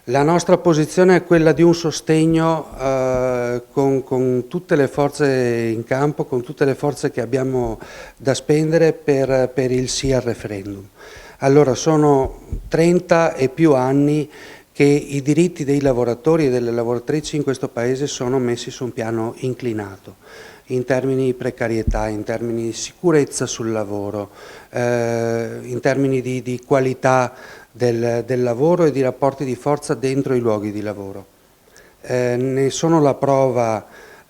La nostra posizione è quella di un sostegno con tutte le forze in campo, con tutte le forze che abbiamo da spendere per il sì al referendum. Allora, sono 30 e più anni che i diritti dei lavoratori e delle lavoratrici in questo Paese sono messi su un piano inclinato, in termini di precarietà, in termini di sicurezza sul lavoro, in termini di qualità del lavoro e di rapporti di forza dentro i luoghi di lavoro. Ne sono la prova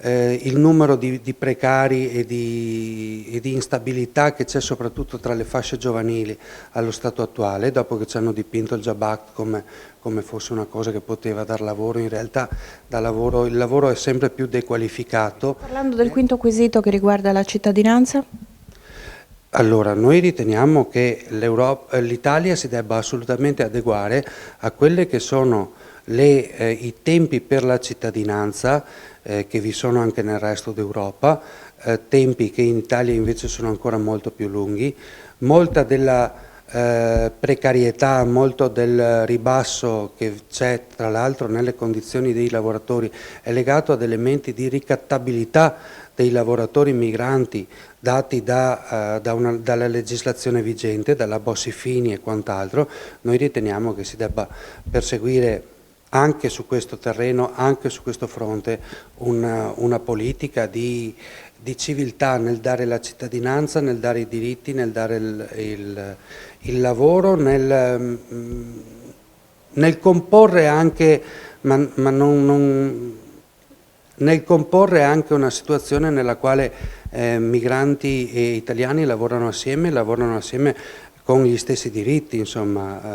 il numero di precari e di instabilità che c'è soprattutto tra le fasce giovanili allo stato attuale, dopo che ci hanno dipinto il Job Act come fosse una cosa che poteva dar lavoro. In realtà il lavoro è sempre più dequalificato. Parlando del quinto quesito che riguarda la cittadinanza? Allora, noi riteniamo che l'Italia si debba assolutamente adeguare a quelle che sono i tempi per la cittadinanza che vi sono anche nel resto d'Europa, tempi che in Italia invece sono ancora molto più lunghi. Molta della precarietà, molto del ribasso che c'è tra l'altro nelle condizioni dei lavoratori è legato ad elementi di ricattabilità dei lavoratori migranti dati dalla legislazione vigente, dalla Bossi-Fini e quant'altro. Noi riteniamo che si debba perseguire anche su questo terreno, anche su questo fronte, una politica di civiltà nel dare la cittadinanza, nel dare i diritti, nel dare il lavoro, nel comporre anche, nel comporre anche una situazione nella quale migranti e italiani lavorano assieme con gli stessi diritti, insomma.